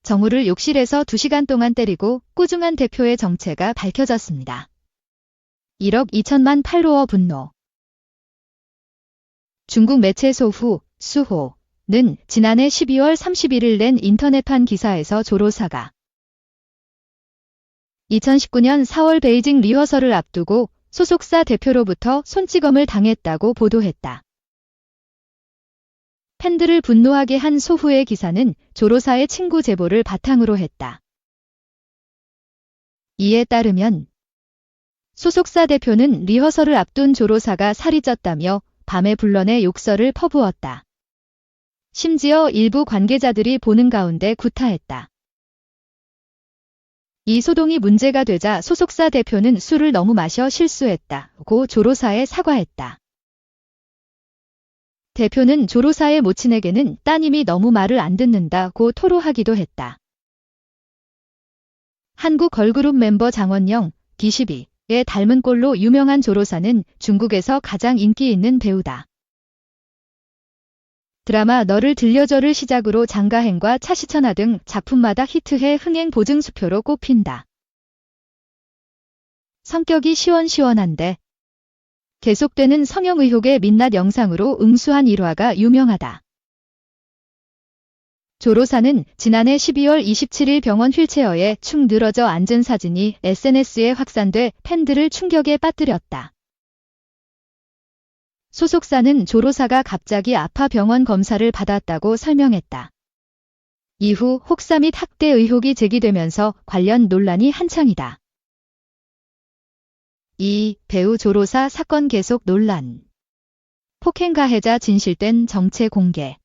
정우를 욕실에서 2시간 동안 때리고 꾸중한 대표의 정체가 밝혀졌습니다. 1억 2천만 팔로워 분노. 중국 매체 소후, 수호는 지난해 12월 31일 낸 인터넷판 기사에서 조로사가 2019년 4월 베이징 리허설을 앞두고 소속사 대표로부터 손찌검을 당했다고 보도했다. 팬들을 분노하게 한 소후의 기사는 조로사의 친구 제보를 바탕으로 했다. 이에 따르면 소속사 대표는 리허설을 앞둔 조로사가 살이 쪘다며 밤에 불러내 욕설을 퍼부었다. 심지어 일부 관계자들이 보는 가운데 구타했다. 이 소동이 문제가 되자 소속사 대표는 술을 너무 마셔 실수했다고 조로사에 사과했다. 대표는 조로사의 모친에게는 따님이 너무 말을 안 듣는다고 토로하기도 했다. 한국 걸그룹 멤버 장원영, D12의 닮은 꼴로 유명한 조로사는 중국에서 가장 인기 있는 배우다. 드라마 너를 들려줘를 시작으로 장가행과 차시천하 등 작품마다 히트해 흥행 보증수표로 꼽힌다. 성격이 시원시원한데 계속되는 성형 의혹의 민낯 영상으로 응수한 일화가 유명하다. 조로사는 지난해 12월 27일 병원 휠체어에 축 늘어져 앉은 사진이 SNS에 확산돼 팬들을 충격에 빠뜨렸다. 소속사는 조로사가 갑자기 아파 병원 검사를 받았다고 설명했다. 이후 혹사 및 학대 의혹이 제기되면서 관련 논란이 한창이다. 2. 배우 조로사 사건 계속 논란. 폭행 가해자 진실된 정체 공개.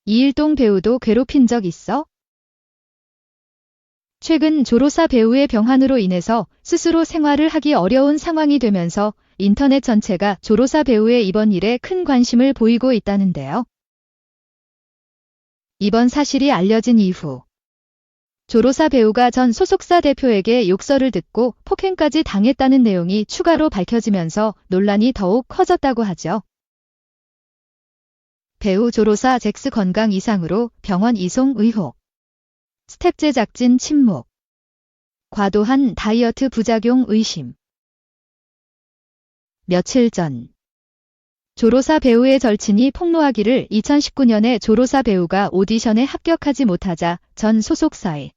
이일동 배우도 괴롭힌 적 있어? 최근 조로사 배우의 병환으로 인해서 스스로 생활을 하기 어려운 상황이 되면서 인터넷 전체가 조로사 배우의 이번 일에 큰 관심을 보이고 있다는데요. 이번 사실이 알려진 이후 조로사 배우가 전 소속사 대표에게 욕설을 듣고 폭행까지 당했다는 내용이 추가로 밝혀지면서 논란이 더욱 커졌다고 하죠. 배우 조로사 잭스 건강 이상으로 병원 이송 의혹. 스텝 제작진 침묵. 과도한 다이어트 부작용 의심. 며칠 전 조로사 배우의 절친이 폭로하기를 2019년에 조로사 배우가 오디션에 합격하지 못하자 전 소속사의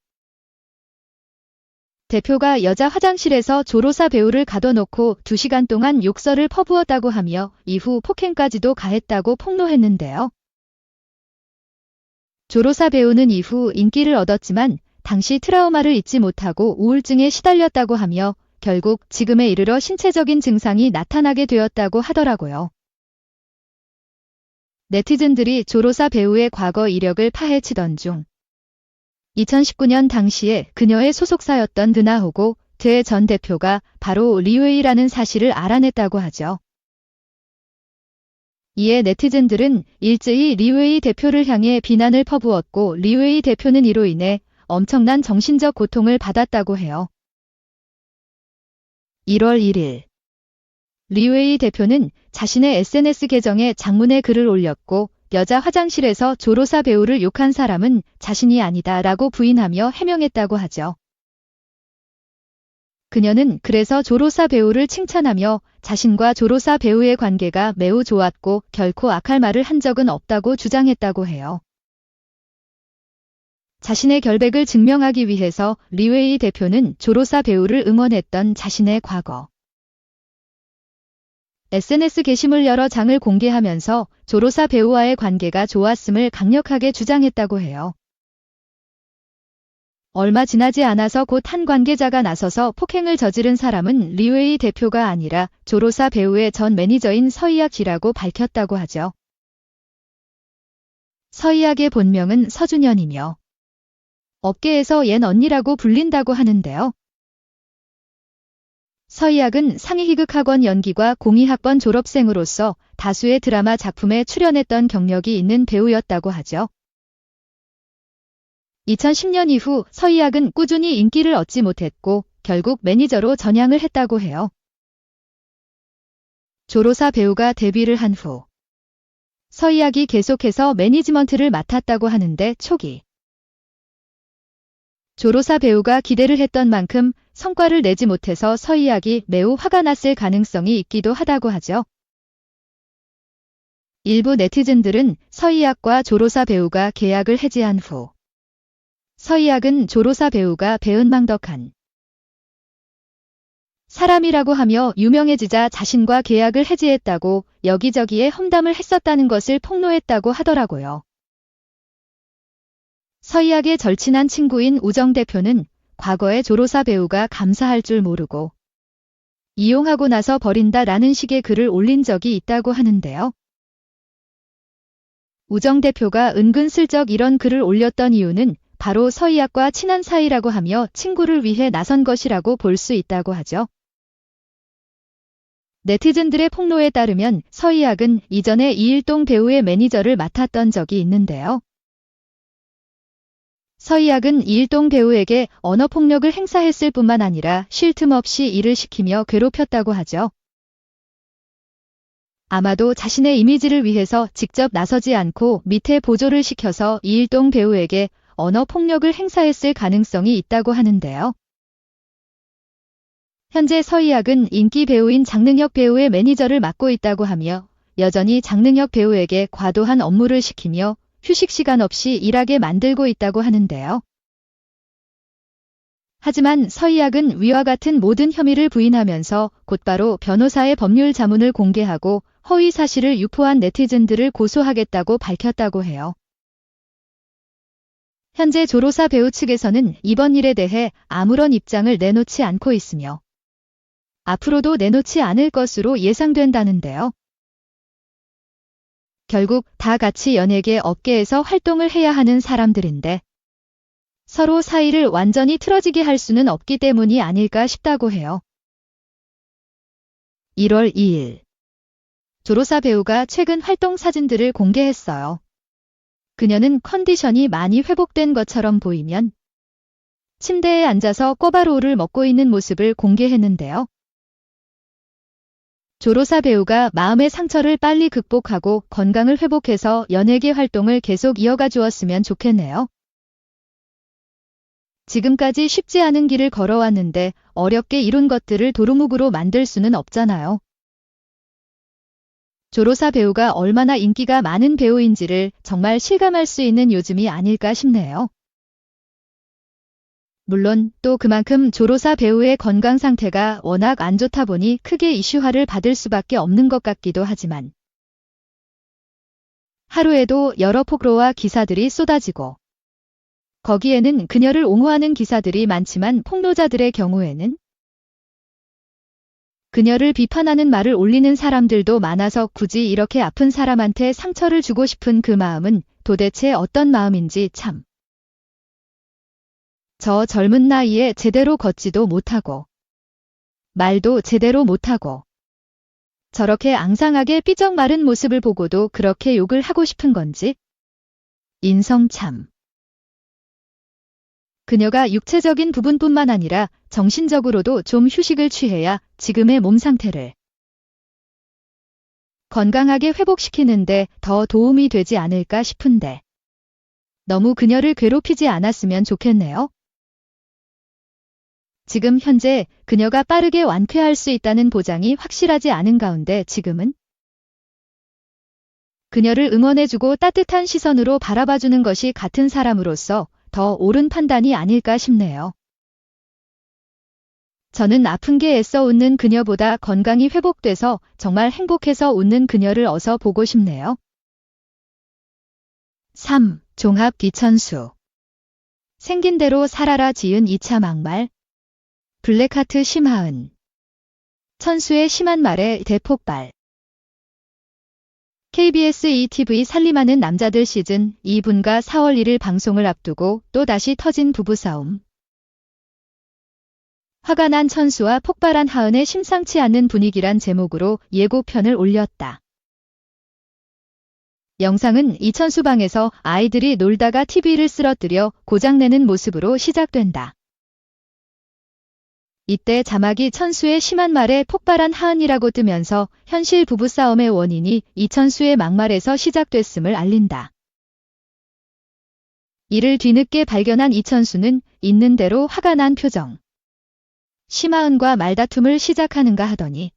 대표가 여자 화장실에서 조로사 배우를 가둬놓고 2시간 동안 욕설을 퍼부었다고 하며 이후 폭행까지도 가했다고 폭로했는데요. 조로사 배우는 이후 인기를 얻었지만 당시 트라우마를 잊지 못하고 우울증에 시달렸다고 하며 결국 지금에 이르러 신체적인 증상이 나타나게 되었다고 하더라고요. 네티즌들이 조로사 배우의 과거 이력을 파헤치던 중 2019년 당시에 그녀의 소속사였던 드나호고 드 전 대표가 바로 리웨이라는 사실을 알아냈다고 하죠. 이에 네티즌들은 일제히 리웨이 대표를 향해 비난을 퍼부었고 리웨이 대표는 이로 인해 엄청난 정신적 고통을 받았다고 해요. 1월 1일 리웨이 대표는 자신의 SNS 계정에 장문의 글을 올렸고 여자 화장실에서 조로사 배우를 욕한 사람은 자신이 아니다 라고 부인하며 해명했다고 하죠. 그녀는 그래서 조로사 배우를 칭찬하며 자신과 조로사 배우의 관계가 매우 좋았고 결코 악할 말을 한 적은 없다고 주장했다고 해요. 자신의 결백을 증명하기 위해서 리웨이 대표는 조로사 배우를 응원했던 자신의 과거. SNS 게시물 여러 장을 공개하면서 조로사 배우와의 관계가 좋았음을 강력하게 주장했다고 해요. 얼마 지나지 않아서 곧 한 관계자가 나서서 폭행을 저지른 사람은 리웨이 대표가 아니라 조로사 배우의 전 매니저인 서희학 씨라고 밝혔다고 하죠. 서희학의 본명은 서준현이며 업계에서 옌 언니라고 불린다고 하는데요. 서희학은 상위희극학원 연기과 공이학번 졸업생으로서 다수의 드라마 작품에 출연했던 경력이 있는 배우였다고 하죠. 2010년 이후 서희학은 꾸준히 인기를 얻지 못했고 결국 매니저로 전향을 했다고 해요. 조로사 배우가 데뷔를 한 후 서희학이 계속해서 매니지먼트를 맡았다고 하는데 초기 조로사 배우가 기대를 했던 만큼 성과를 내지 못해서 서희학이 매우 화가 났을 가능성이 있기도 하다고 하죠. 일부 네티즌들은 서희학과 조로사 배우가 계약을 해지한 후 서희학은 조로사 배우가 배은망덕한 사람이라고 하며 유명해지자 자신과 계약을 해지했다고 여기저기에 험담을 했었다는 것을 폭로했다고 하더라고요. 서희학의 절친한 친구인 우정 대표는 과거에 조로사 배우가 감사할 줄 모르고 이용하고 나서 버린다라는 식의 글을 올린 적이 있다고 하는데요. 우정 대표가 은근슬쩍 이런 글을 올렸던 이유는 바로 서희학과 친한 사이라고 하며 친구를 위해 나선 것이라고 볼 수 있다고 하죠. 네티즌들의 폭로에 따르면 서희학은 이전에 이일동 배우의 매니저를 맡았던 적이 있는데요. 서희학은 이일동 배우에게 언어폭력을 행사했을 뿐만 아니라 쉴 틈 없이 일을 시키며 괴롭혔다고 하죠. 아마도 자신의 이미지를 위해서 직접 나서지 않고 밑에 보조를 시켜서 이일동 배우에게 언어폭력을 행사했을 가능성이 있다고 하는데요. 현재 서희학은 인기 배우인 장능혁 배우의 매니저를 맡고 있다고 하며 여전히 장능혁 배우에게 과도한 업무를 시키며 휴식 시간 없이 일하게 만들고 있다고 하는데요. 하지만 서희학은 위와 같은 모든 혐의를 부인하면서 곧바로 변호사의 법률 자문을 공개하고 허위 사실을 유포한 네티즌들을 고소하겠다고 밝혔다고 해요. 현재 조로사 배우 측에서는 이번 일에 대해 아무런 입장을 내놓지 않고 있으며 앞으로도 내놓지 않을 것으로 예상된다는데요. 결국 다 같이 연예계 업계에서 활동을 해야 하는 사람들인데 서로 사이를 완전히 틀어지게 할 수는 없기 때문이 아닐까 싶다고 해요. 1월 2일 조로사 배우가 최근 활동 사진들을 공개했어요. 그녀는 컨디션이 많이 회복된 것처럼 보이면 침대에 앉아서 꼬바로우를 먹고 있는 모습을 공개했는데요. 조로사 배우가 마음의 상처를 빨리 극복하고 건강을 회복해서 연예계 활동을 계속 이어가 주었으면 좋겠네요. 지금까지 쉽지 않은 길을 걸어왔는데 어렵게 이룬 것들을 도루묵으로 만들 수는 없잖아요. 조로사 배우가 얼마나 인기가 많은 배우인지를 정말 실감할 수 있는 요즘이 아닐까 싶네요. 물론 또 그만큼 조로사 배우의 건강 상태가 워낙 안 좋다 보니 크게 이슈화를 받을 수밖에 없는 것 같기도 하지만 하루에도 여러 폭로와 기사들이 쏟아지고 거기에는 그녀를 옹호하는 기사들이 많지만 폭로자들의 경우에는 그녀를 비판하는 말을 올리는 사람들도 많아서 굳이 이렇게 아픈 사람한테 상처를 주고 싶은 그 마음은 도대체 어떤 마음인지 참. 저 젊은 나이에 제대로 걷지도 못하고 말도 제대로 못하고 저렇게 앙상하게 삐쩍 마른 모습을 보고도 그렇게 욕을 하고 싶은 건지 인성 참. 그녀가 육체적인 부분뿐만 아니라 정신적으로도 좀 휴식을 취해야 지금의 몸 상태를 건강하게 회복시키는데 더 도움이 되지 않을까 싶은데 너무 그녀를 괴롭히지 않았으면 좋겠네요. 지금 현재 그녀가 빠르게 완쾌할 수 있다는 보장이 확실하지 않은 가운데 지금은 그녀를 응원해주고 따뜻한 시선으로 바라봐주는 것이 같은 사람으로서 더 옳은 판단이 아닐까 싶네요. 저는 아픈 게 애써 웃는 그녀보다 건강이 회복돼서 정말 행복해서 웃는 그녀를 어서 보고 싶네요. 3. 종합 이천수 생긴 대로 살아라 지은 2차 막말 블랙하트 심하은 천수의 심한 말에 대폭발 KBS ETV 살림하는 남자들 시즌 2분가 4월 1일 방송을 앞두고 또다시 터진 부부싸움. 화가 난 천수와 폭발한 하은의 심상치 않는 분위기란 제목으로 예고편을 올렸다. 영상은 이천수 방에서 아이들이 놀다가 TV를 쓰러뜨려 고장내는 모습으로 시작된다. 이때 자막이 천수의 심한 말에 폭발한 하은이라고 뜨면서 현실 부부싸움의 원인이 이천수의 막말에서 시작됐음을 알린다. 이를 뒤늦게 발견한 이천수는 있는 대로 화가 난 표정. 심하은과 말다툼을 시작하는가 하더니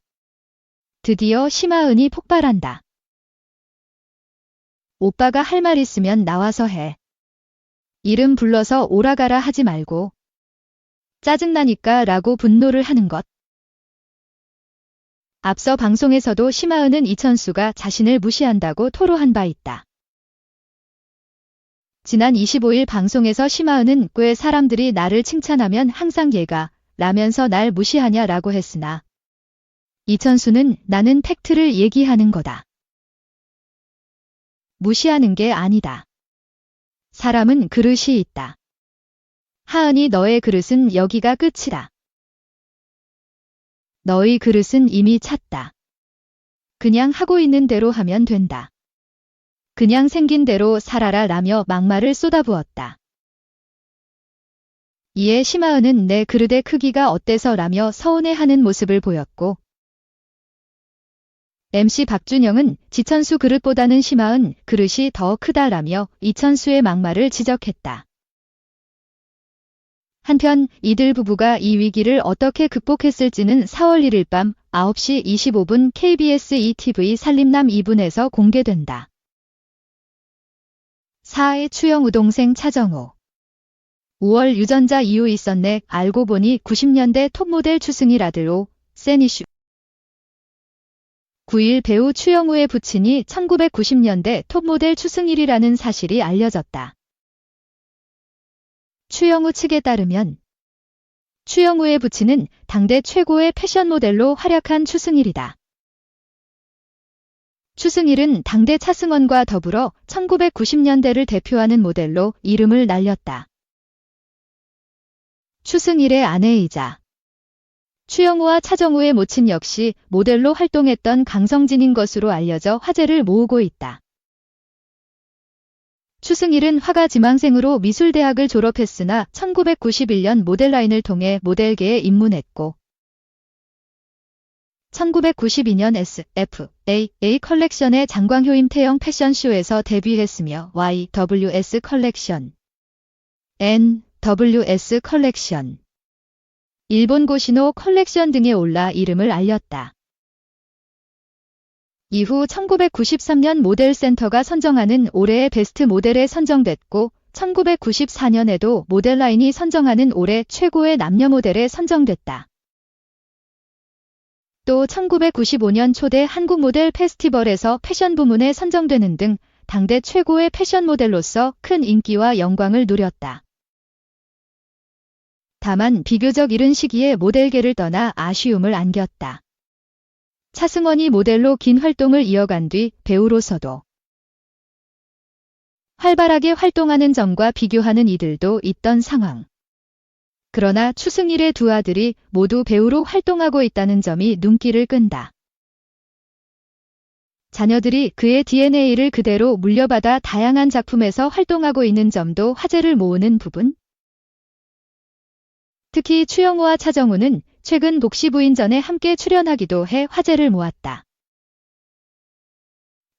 드디어 심하은이 폭발한다. 오빠가 할 말 있으면 나와서 해. 이름 불러서 오라가라 하지 말고. 짜증나니까 라고 분노를 하는 것. 앞서 방송에서도 심하은은 이천수가 자신을 무시한다고 토로한 바 있다. 지난 25일 방송에서 심하은은 꽤 사람들이 나를 칭찬하면 항상 얘가 라면서 날 무시하냐 라고 했으나 이천수는 나는 팩트를 얘기하는 거다. 무시하는 게 아니다. 사람은 그릇이 있다. 하은이 너의 그릇은 여기가 끝이다. 너의 그릇은 이미 찼다. 그냥 하고 있는 대로 하면 된다. 그냥 생긴 대로 살아라 라며 막말을 쏟아부었다. 이에 심하은은 내 그릇의 크기가 어때서 라며 서운해하는 모습을 보였고 MC 박준영은 지천수 그릇보다는 심하은 그릇이 더 크다라며 이천수의 막말을 지적했다. 한편 이들 부부가 이 위기를 어떻게 극복했을지는 4월 1일 밤 9시 25분 KBS ETV 살림남 2분에서 공개된다. 4의 추영우 동생 차정우. 5월 유전자 이유 있었네. 알고 보니 90년대 톱모델 추승일 아들로 센 이슈. 9일 배우 추영우의 부친이 1990년대 톱모델 추승일이라는 사실이 알려졌다. 추영우 측에 따르면 추영우의 부친은 당대 최고의 패션 모델로 활약한 추승일이다. 추승일은 당대 차승원과 더불어 1990년대를 대표하는 모델로 이름을 날렸다. 추승일의 아내이자 추영우와 차정우의 모친 역시 모델로 활동했던 강성진인 것으로 알려져 화제를 모으고 있다. 추승일은 화가 지망생으로 미술대학을 졸업했으나 1991년 모델라인을 통해 모델계에 입문했고 1992년 SFAA 컬렉션의 장광효임 태영 패션쇼에서 데뷔했으며 YWS 컬렉션, NWS 컬렉션, 일본 고시노 컬렉션 등에 올라 이름을 알렸다. 이후 1993년 모델센터가 선정하는 올해의 베스트 모델에 선정됐고 1994년에도 모델라인이 선정하는 올해 최고의 남녀 모델에 선정됐다. 또 1995년 초대 한국 모델 페스티벌에서 패션 부문에 선정되는 등 당대 최고의 패션 모델로서 큰 인기와 영광을 누렸다. 다만 비교적 이른 시기에 모델계를 떠나 아쉬움을 안겼다. 차승원이 모델로 긴 활동을 이어간 뒤 배우로서도 활발하게 활동하는 점과 비교하는 이들도 있던 상황. 그러나 추승일의 두 아들이 모두 배우로 활동하고 있다는 점이 눈길을 끈다. 자녀들이 그의 DNA를 그대로 물려받아 다양한 작품에서 활동하고 있는 점도 화제를 모으는 부분. 특히 추영우와 차정우는 최근 복시부인전에 함께 출연하기도 해 화제를 모았다.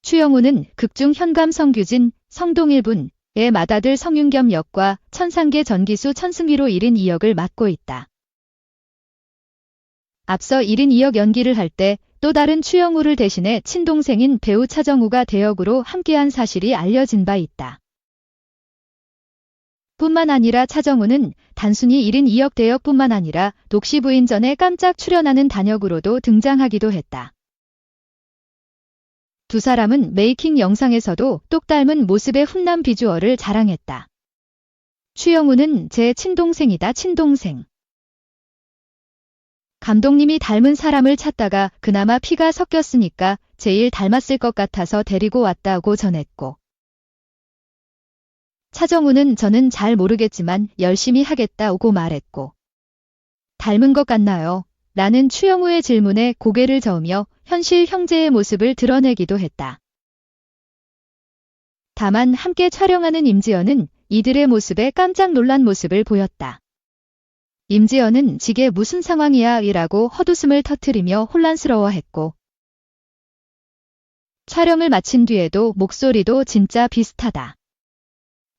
추영우는 극중 현감 성규진, 성동일분의 맏아들 성윤겸 역과 천상계 전기수 천승위로 1인 2역을 맡고 있다. 앞서 1인 2역 연기를 할 때 또 다른 추영우를 대신해 친동생인 배우 차정우가 대역으로 함께한 사실이 알려진 바 있다. 뿐만 아니라 차정우는 단순히 1인 2역 대역뿐만 아니라 독시부인전에 깜짝 출연하는 단역으로도 등장하기도 했다. 두 사람은 메이킹 영상에서도 똑 닮은 모습의 훈남 비주얼을 자랑했다. 추영우는 제 친동생이다 친동생. 감독님이 닮은 사람을 찾다가 그나마 피가 섞였으니까 제일 닮았을 것 같아서 데리고 왔다고 전했고 차정우는 저는 잘 모르겠지만 열심히 하겠다고 말했고 닮은 것 같나요? 라는 추영우의 질문에 고개를 저으며 현실 형제의 모습을 드러내기도 했다. 다만 함께 촬영하는 임지연은 이들의 모습에 깜짝 놀란 모습을 보였다. 임지연은 지게 무슨 상황이야 이라고 헛웃음을 터뜨리며 혼란스러워했고 촬영을 마친 뒤에도 목소리도 진짜 비슷하다.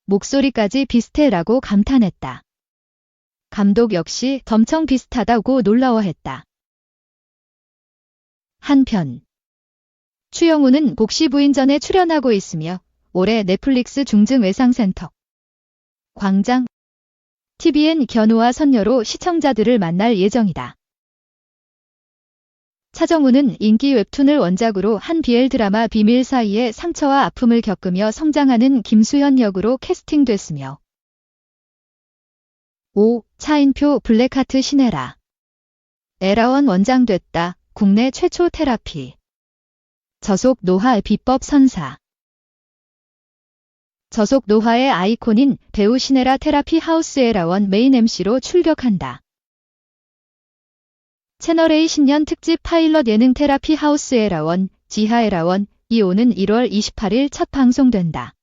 목소리까지 비슷해라고 감탄했다. 감독 역시 엄청 비슷하다고 놀라워했다. 한편 추영우는 복시 부인전에 출연하고 있으며 올해 넷플릭스 중증 외상센터 광장 TVN 견우와 선녀로 시청자들을 만날 예정이다. 차정우는 인기 웹툰을 원작으로 한 BL 드라마 비밀 사이의 상처와 아픔을 겪으며 성장하는 김수현 역으로 캐스팅됐으며 5. 차인표 블랙하트 신혜라 에라원 원장 됐다. 국내 최초 테라피 저속 노화 비법 선사 저속 노화의 아이콘인 배우 신혜라 테라피 하우스 에라원 메인 MC로 출격한다. 채널A 신년 특집 파일럿 예능 테라피 하우스 에라원, 지하 에라원, 2호는 1월 28일 첫 방송된다.